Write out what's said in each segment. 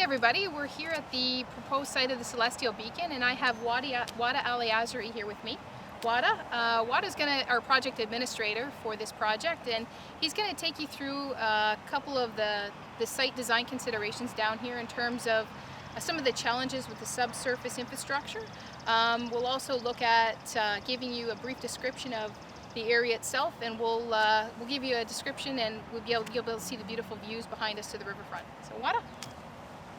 everybody, we're here at the proposed site of the Celestial Beacon, and I have Wadah Al-Yassiri here with me. Wadah is our project administrator for this project, and he's going to take you through a couple of the site design considerations down here in terms of some of the challenges with the subsurface infrastructure. We'll also look at giving you a brief description of the area itself, and we'll give you a description, and you'll be able to see the beautiful views behind us to the riverfront. So Wadah.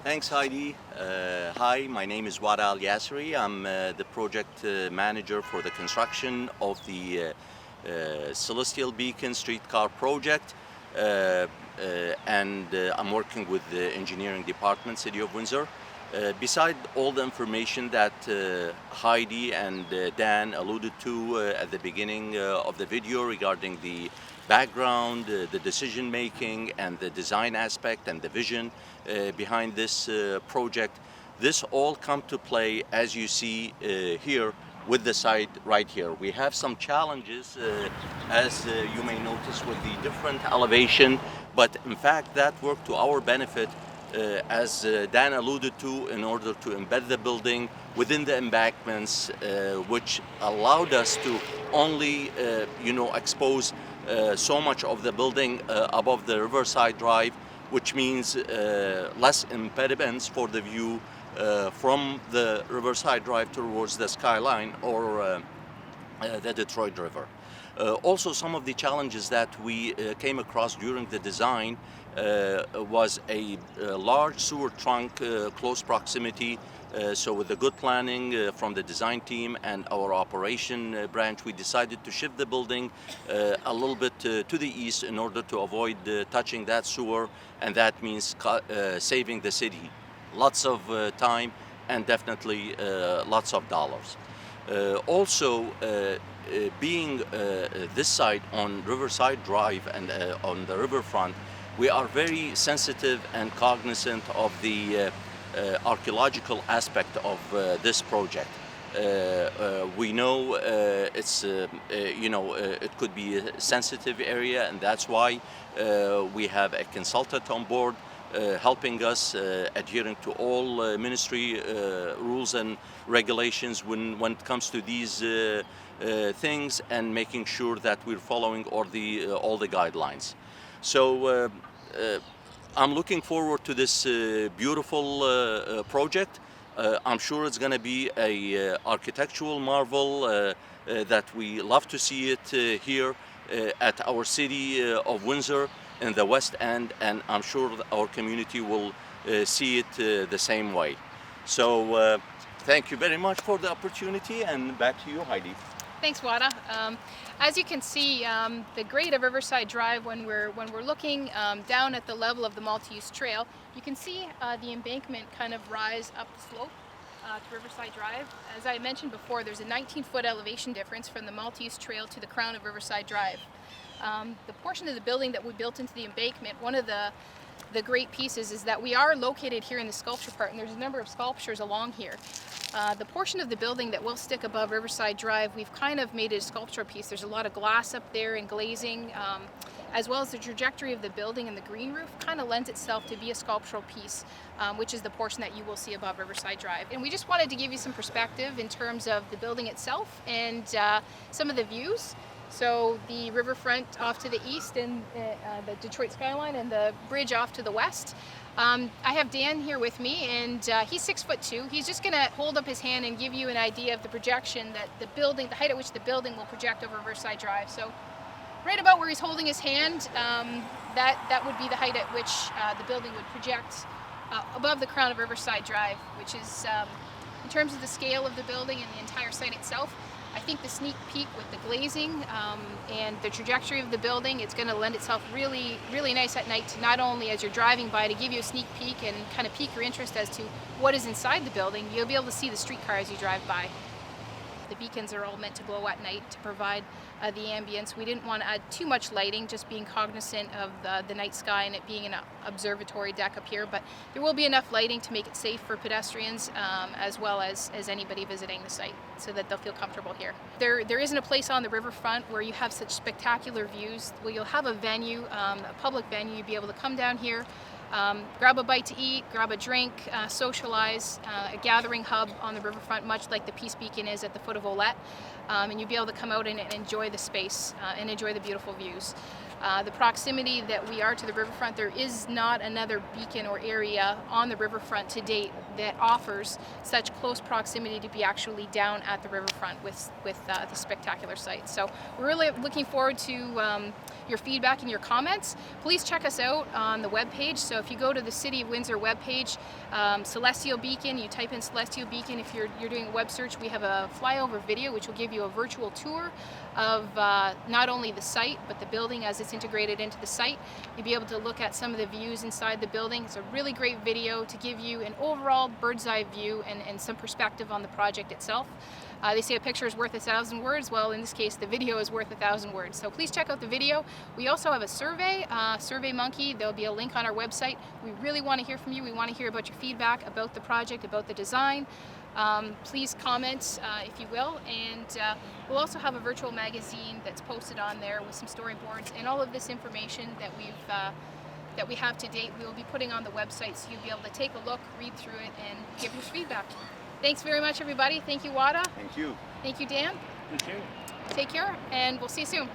Thanks, Heidi. Hi, my name is Wadah Al-Yassiri. I'm the project manager for the construction of the Celestial Beacon streetcar project, and I'm working with the engineering department, City of Windsor. Beside all the information that Heidi and Dan alluded to at the beginning of the video regarding the background, the decision making, and the design aspect and the vision behind this project, this all come to play as you see here with the site right here. We have some challenges as you may notice with the different elevation, but in fact that worked to our benefit as Dan alluded to, in order to embed the building within the embankments, which allowed us to only expose so much of the building above the Riverside Drive, which means less impediments for the view from the Riverside Drive towards the skyline or the Detroit River. Also, some of the challenges that we came across during the design was a large sewer trunk close proximity. So with the good planning from the design team and our operation branch, we decided to shift the building a little bit to the east in order to avoid touching that sewer, and that means saving the city lots of time and definitely lots of dollars. Also, being this site on Riverside Drive and on the riverfront, we are very sensitive and cognizant of the archaeological aspect of this project. We know it could be a sensitive area, and that's why we have a consultant on board helping us, adhering to all ministry rules and regulations when it comes to these things, and making sure that we're following all the guidelines. So I'm looking forward to this beautiful project. I'm sure it's going to be a architectural marvel that we love to see it here at our city of Windsor in the West End, and I'm sure our community will see it the same way. So thank you very much for the opportunity, and back to you, Heidi. Thanks, Wadah. As you can see, the grade of Riverside Drive, when we're looking down at the level of the multi-use trail, you can see the embankment kind of rise up the slope to Riverside Drive. As I mentioned before, there's a 19-foot elevation difference from the multi-use trail to the crown of Riverside Drive. The portion of the building that we built into the embankment, one of the great pieces is that we are located here in the sculpture part, and there's a number of sculptures along here. The portion of the building that will stick above Riverside Drive, we've kind of made it a sculptural piece. There's a lot of glass up there and glazing, as well as the trajectory of the building, and the green roof kind of lends itself to be a sculptural piece, which is the portion that you will see above Riverside Drive. And we just wanted to give you some perspective in terms of the building itself and some of the views. So the riverfront off to the east, and the Detroit skyline, and the bridge off to the west. I have Dan here with me, and he's 6'2". He's just going to hold up his hand and give you an idea of the projection that the height at which the building will project over Riverside Drive. So right about where he's holding his hand, that would be the height at which the building would project above the crown of Riverside Drive, which is, in terms of the scale of the building and the entire site itself, I think the sneak peek with the glazing and the trajectory of the building, it's going to lend itself really, really nice at night, to not only as you're driving by to give you a sneak peek and kind of pique your interest as to what is inside the building, you'll be able to see the streetcar as you drive by. The beacons are all meant to glow at night to provide the ambience. We didn't want to add too much lighting, just being cognizant of the night sky and it being an observatory deck up here, but there will be enough lighting to make it safe for pedestrians as well as anybody visiting the site, so that they'll feel comfortable here. There isn't a place on the riverfront where you have such spectacular views. Well, you'll have a venue, a public venue. You'll be able to come down here Grab a bite to eat, grab a drink, socialize, a gathering hub on the riverfront, much like the Peace Beacon is at the foot of Olette. And you'll be able to come out and enjoy the space and enjoy the beautiful views. The proximity that we are to the riverfront, there is not another beacon or area on the riverfront to date that offers such close proximity to be actually down at the riverfront with the spectacular site. So we're really looking forward to your feedback and your comments. Please check us out on the webpage. So if you go to the City of Windsor webpage, Celestial Beacon, you type in Celestial Beacon. If you're doing a web search, we have a flyover video which will give you a virtual tour of not only the site but the building as it's integrated into the site. You'll be able to look at some of the views inside the building. It's a really great video to give you an overall bird's eye view and some perspective on the project itself. They say a picture is worth 1,000 words. Well, in this case, the video is worth 1,000 words. So please check out the video. We also have a survey, SurveyMonkey. There'll be a link on our website. We really want to hear from you. We want to hear about your feedback about the project, about the design. Please comment if you will, and we'll also have a virtual magazine that's posted on there with some storyboards and all of this information that we have to date. We will be putting on the website, so you'll be able to take a look, read through it, and give your feedback. Thanks very much, everybody. Thank you, Wadah. Thank you. Thank you, Dan. Thank you. Take care, and we'll see you soon.